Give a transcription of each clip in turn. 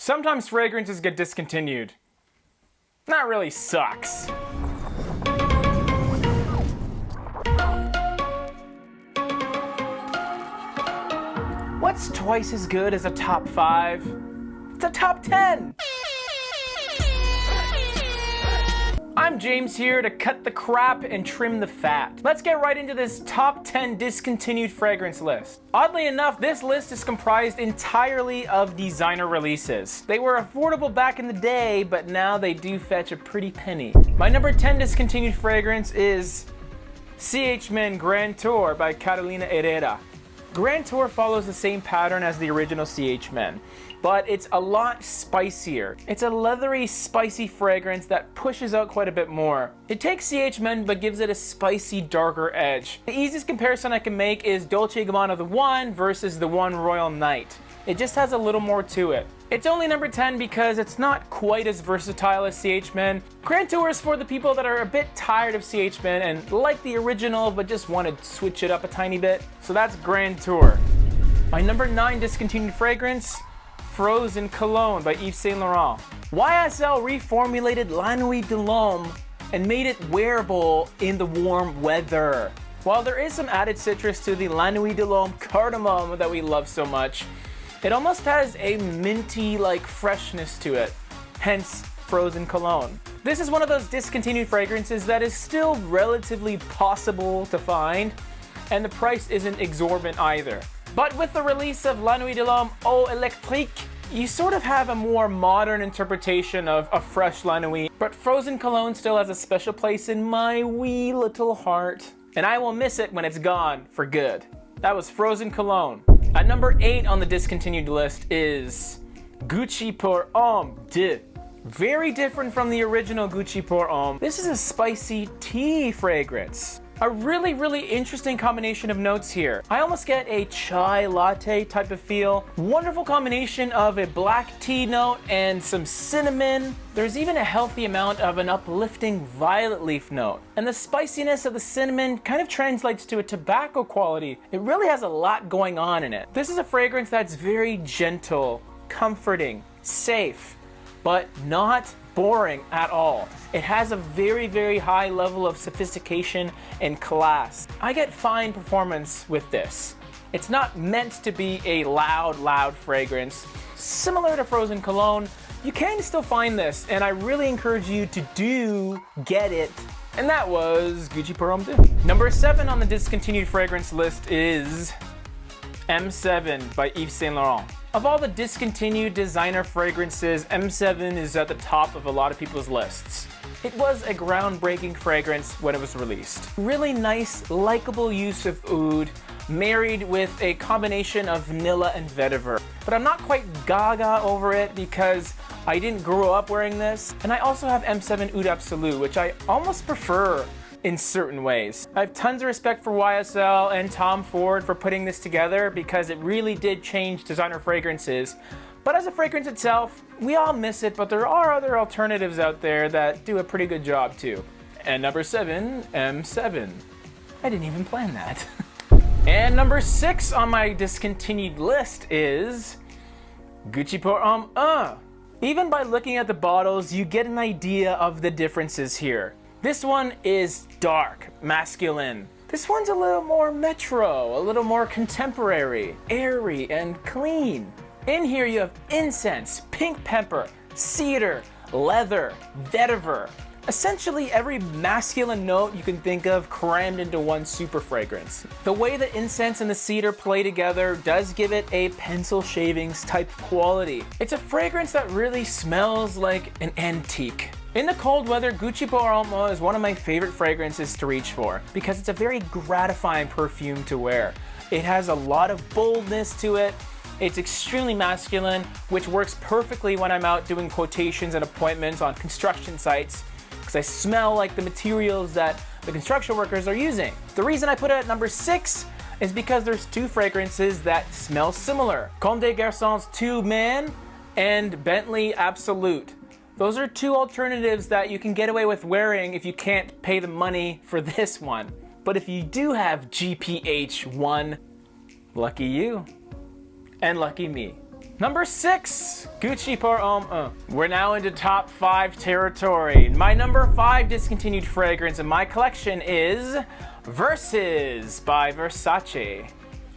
Sometimes fragrances get discontinued. That really sucks. What's twice as good as a top 5? It's a top 10! I'm James here to cut the crap and trim the fat. Let's get right into this top 10 discontinued fragrance list. Oddly enough, this list is comprised entirely of designer releases. They were affordable back in the day, but now they do fetch a pretty penny. My number 10 discontinued fragrance is CH Men Grand Tour by Carolina Herrera. Grand Tour follows the same pattern as the original CH Men, but it's a lot spicier. It's a leathery, spicy fragrance that pushes out quite a bit more. It takes CH Men but gives it a spicy, darker edge. The easiest comparison I can make is Dolce & Gabbana The One versus the One Royal Night. It just has a little more to it. It's only number 10 because it's not quite as versatile as CH Men. Grand Tour is for the people that are a bit tired of CH Men and like the original but just want to switch it up a tiny bit. So that's Grand Tour. My number 9 discontinued fragrance, Frozen Cologne by Yves Saint Laurent. YSL reformulated La Nuit de l'Homme and made it wearable in the warm weather. While there is some added citrus to the La Nuit de l'Homme cardamom that we love so much, it almost has a minty-like freshness to it, hence Frozen Cologne. This is one of those discontinued fragrances that is still relatively possible to find, and the price isn't exorbitant either. But with the release of La Nuit de l'Homme Eau Électrique, you sort of have a more modern interpretation of a fresh La Nuit, but Frozen Cologne still has a special place in my wee little heart, and I will miss it when it's gone for good. That was Frozen Cologne. At number 8 on the discontinued list is Gucci pour Homme 2. Very different from the original Gucci pour Homme. This is a spicy tea fragrance. A really, really interesting combination of notes here. I almost get a chai latte type of feel. Wonderful combination of a black tea note and some cinnamon. There's even a healthy amount of an uplifting violet leaf note. And the spiciness of the cinnamon kind of translates to a tobacco quality. It really has a lot going on in it. This is a fragrance that's very gentle, comforting, safe, but not boring at all. It has a very, very high level of sophistication and class. I get fine performance with this. It's not meant to be a loud fragrance. Similar to Frozen Cologne, you can still find this, and I really encourage you to get it. And that was Gucci pour Homme 2. Number 7 on the discontinued fragrance list is M7 by Yves Saint Laurent. Of all the discontinued designer fragrances, M7 is at the top of a lot of people's lists. It was a groundbreaking fragrance when it was released. Really nice, likable use of oud, married with a combination of vanilla and vetiver. But I'm not quite gaga over it because I didn't grow up wearing this. And I also have M7 Oud Absolu, which I almost prefer in certain ways. I have tons of respect for YSL and Tom Ford for putting this together because it really did change designer fragrances. But as a fragrance itself, we all miss it, but there are other alternatives out there that do a pretty good job too. And number 7, M7. I didn't even plan that. And number 6 on my discontinued list is Gucci pour Homme 1. Even by looking at the bottles, you get an idea of the differences here. This one is dark, masculine. This one's a little more metro, a little more contemporary, airy and clean. In here you have incense, pink pepper, cedar, leather, vetiver. Essentially every masculine note you can think of crammed into one super fragrance. The way the incense and the cedar play together does give it a pencil shavings type quality. It's a fragrance that really smells like an antique. In the cold weather, Gucci pour Homme is one of my favorite fragrances to reach for because it's a very gratifying perfume to wear. It has a lot of boldness to it. It's extremely masculine, which works perfectly when I'm out doing quotations and appointments on construction sites because I smell like the materials that the construction workers are using. The reason I put it at number 6 is because there's 2 fragrances that smell similar. Comme des Garçons 2 Men and Bentley Absolute. Those are 2 alternatives that you can get away with wearing if you can't pay the money for this one. But if you do have GPH1, lucky you. And lucky me. Number 6, Gucci pour Homme. We're now into top 5 territory. My number 5 discontinued fragrance in my collection is Versus by Versace.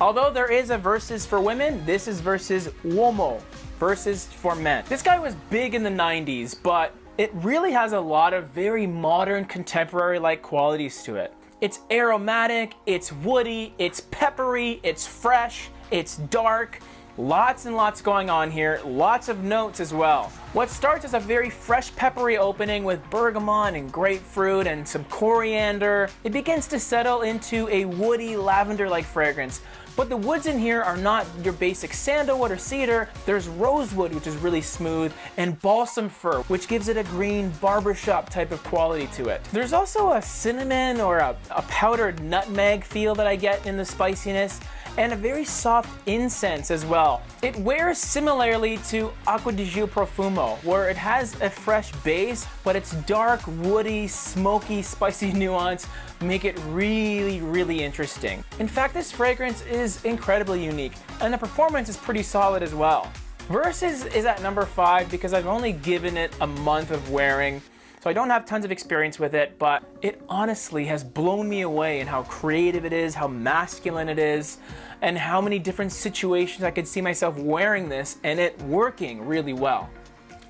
Although there is a Versus for women, this is Versus Uomo, Versus for men. This guy was big in the 90s, but it really has a lot of very modern, contemporary-like qualities to it. It's aromatic, it's woody, it's peppery, it's fresh, it's dark. Lots and lots going on here, lots of notes as well. What starts as a very fresh peppery opening with bergamot and grapefruit and some coriander, it begins to settle into a woody lavender-like fragrance. But the woods in here are not your basic sandalwood or cedar. There's rosewood, which is really smooth, and balsam fir, which gives it a green barbershop type of quality to it. There's also a cinnamon or a powdered nutmeg feel that I get in the spiciness, and a very soft incense as well. It wears similarly to Acqua di Giu Profumo, where it has a fresh base, but its dark, woody, smoky, spicy nuance make it really, really interesting. In fact, this fragrance is incredibly unique, and the performance is pretty solid as well. Versus is at number 5 because I've only given it a month of wearing, so I don't have tons of experience with it, but it honestly has blown me away in how creative it is, how masculine it is, and how many different situations I could see myself wearing this and it working really well.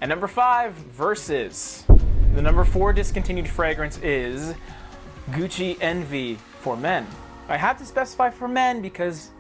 And number 5, Versus. The number 4 discontinued fragrance is Gucci Envy for Men. I have to specify for men because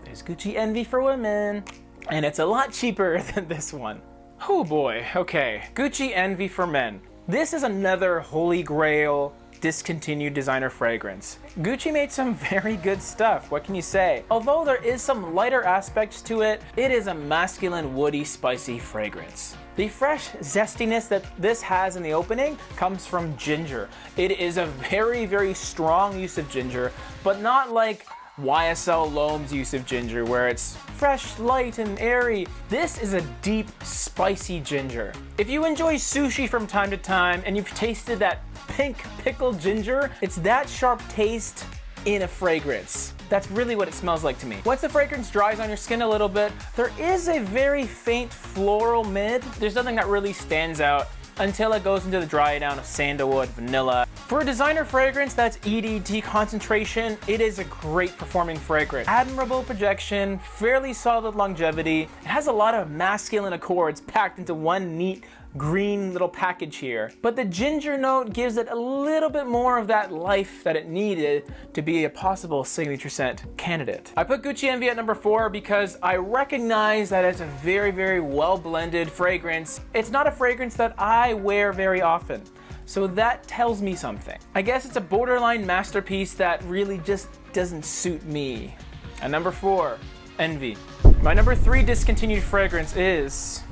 there's Gucci Envy for women, and it's a lot cheaper than this one. Oh boy, okay, Gucci Envy for Men. This is another holy grail discontinued designer fragrance. Gucci made some very good stuff, what can you say? Although there is some lighter aspects to it, it is a masculine, woody, spicy fragrance. The fresh zestiness that this has in the opening comes from ginger. It is a very, very strong use of ginger, but not like YSL L'Homme's use of ginger, where it's fresh, light, and airy. This is a deep, spicy ginger. If you enjoy sushi from time to time and you've tasted that pink pickled ginger, it's that sharp taste in a fragrance. That's really what it smells like to me. Once the fragrance dries on your skin a little bit, there is a very faint floral mid. There's nothing that really stands out until it goes into the dry down of sandalwood, vanilla. For a designer fragrance that's EDT concentration, it is a great performing fragrance. Admirable projection, fairly solid longevity. It has a lot of masculine accords packed into one neat green little package here. But the ginger note gives it a little bit more of that life that it needed to be a possible signature scent candidate. I put Gucci Envy at number 4 because I recognize that it's a very, very well blended fragrance. It's not a fragrance that I wear very often, so that tells me something. I guess it's a borderline masterpiece that really just doesn't suit me. At number 4, Envy. My number 3 discontinued fragrance is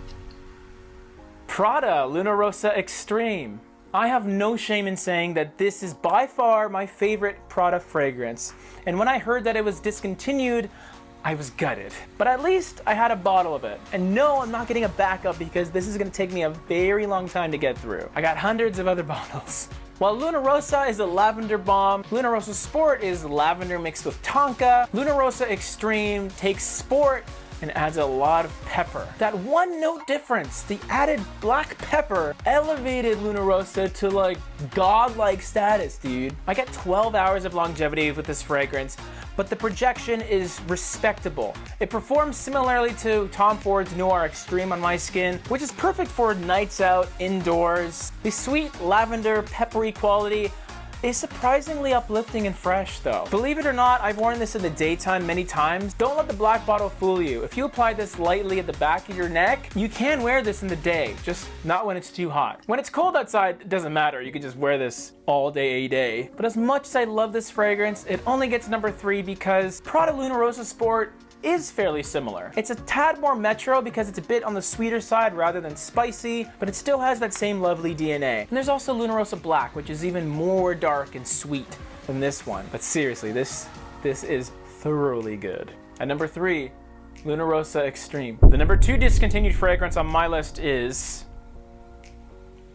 Prada Luna Rossa Extreme. I have no shame in saying that this is by far my favorite Prada fragrance. And when I heard that it was discontinued, I was gutted. But at least I had a bottle of it. And no, I'm not getting a backup because this is gonna take me a very long time to get through. I got hundreds of other bottles. While Luna Rossa is a lavender bomb, Luna Rossa Sport is lavender mixed with tonka. Luna Rossa Extreme takes sport and adds a lot of pepper. That one note difference, the added black pepper, elevated Luna Rossa to like godlike status, dude. I get 12 hours of longevity with this fragrance, but the projection is respectable. It performs similarly to Tom Ford's Noir Extreme on my skin, which is perfect for nights out, indoors. The sweet lavender peppery quality is surprisingly uplifting and fresh though. Believe it or not, I've worn this in the daytime many times. Don't let the black bottle fool you. If you apply this lightly at the back of your neck, you can wear this in the day, just not when it's too hot. When it's cold outside, it doesn't matter. You can just wear this all day, a day. But as much as I love this fragrance, it only gets number 3 because Prada Luna Rossa Sport is fairly similar. It's a tad more metro because it's a bit on the sweeter side rather than spicy, but it still has that same lovely DNA. And there's also Luna Rossa Black, which is even more dark and sweet than this one. But seriously, this is thoroughly good. At number 3, Luna Rossa Extreme. The number 2 discontinued fragrance on my list is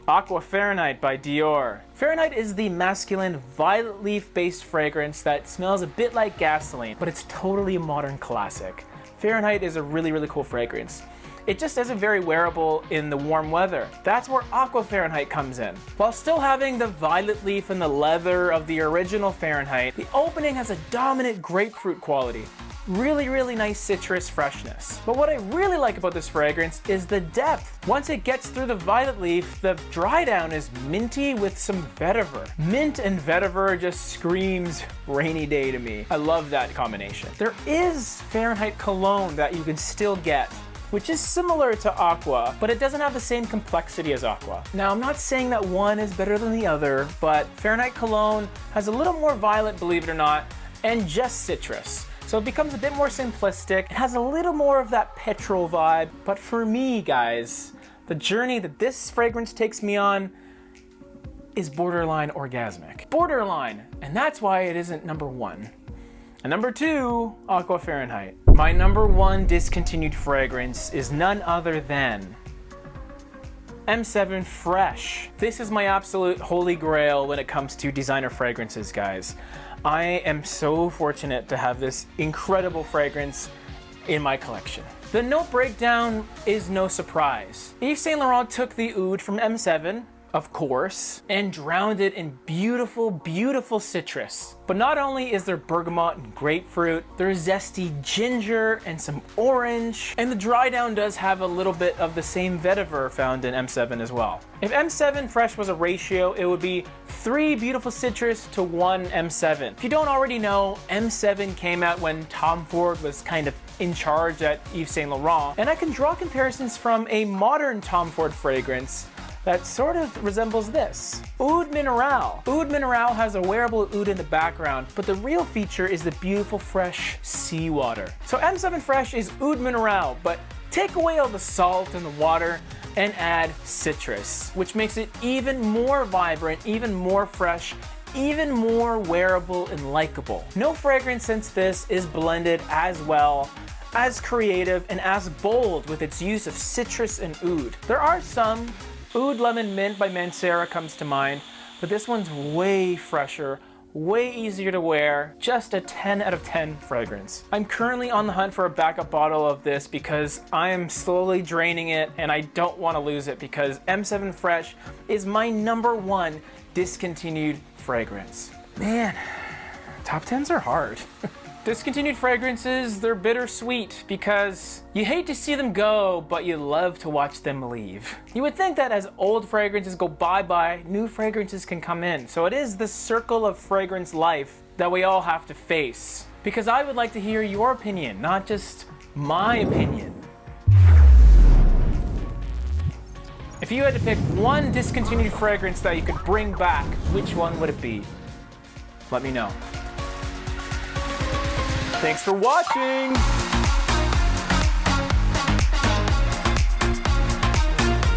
Aqua Fahrenheit by Dior. Fahrenheit is the masculine violet leaf based fragrance that smells a bit like gasoline, but it's totally a modern classic. Fahrenheit is a really, really cool fragrance. it just isn't very wearable in the warm weather. That's where Aqua Fahrenheit comes in. While still having the violet leaf and the leather of the original Fahrenheit, the opening has a dominant grapefruit quality. Really nice citrus freshness. But what I really like about this fragrance is the depth. Once it gets through the violet leaf, the dry down is minty with some vetiver. Mint and vetiver just screams rainy day to me. I love that combination. There is Fahrenheit cologne that you can still get, which is similar to Aqua, but it doesn't have the same complexity as Aqua. Now, I'm not saying that one is better than the other, but Fahrenheit cologne has a little more violet, believe it or not, and just citrus. So it becomes a bit more simplistic. It has a little more of that petrol vibe. But for me, guys, the journey that this fragrance takes me on is borderline orgasmic. Borderline, and that's why it isn't number one. And number two, Aqua Fahrenheit. My number one discontinued fragrance is none other than M7 Fresh. This is my absolute holy grail when it comes to designer fragrances, guys. I am so fortunate to have this incredible fragrance in my collection. The note breakdown is no surprise. Yves Saint Laurent took the oud from M7, of course, and drowned it in beautiful citrus. But not only is there bergamot and grapefruit, there's zesty ginger and some orange, and the dry down does have a little bit of the same vetiver found in M7 as well. If M7 Fresh was a ratio, it would be 3 beautiful citrus to 1 M7. If you don't already know, M7 came out when Tom Ford was kind of in charge at Yves Saint Laurent, and I can draw comparisons from a modern Tom Ford fragrance that sort of resembles this. Oud Mineral. Oud Mineral has a wearable oud in the background, but the real feature is the beautiful fresh seawater. So M7 Fresh is Oud Mineral, but take away all the salt and the water and add citrus, which makes it even more vibrant, even more fresh, even more wearable and likable. No fragrance since this is blended as well, as creative, and as bold with its use of citrus and oud. There are some. Oud Lemon Mint by Mancera comes to mind, but this one's way fresher, way easier to wear, just a 10 out of 10 fragrance. I'm currently on the hunt for a backup bottle of this because I am slowly draining it and I don't want to lose it because M7 Fresh is my number one discontinued fragrance. Man, top 10s are hard. Discontinued fragrances, they're bittersweet because you hate to see them go, but you love to watch them leave. You would think that as old fragrances go bye-bye, new fragrances can come in. So it is the circle of fragrance life that we all have to face. Because I would like to hear your opinion, not just my opinion. If you had to pick one discontinued fragrance that you could bring back, which one would it be? Let me know. Thanks for watching!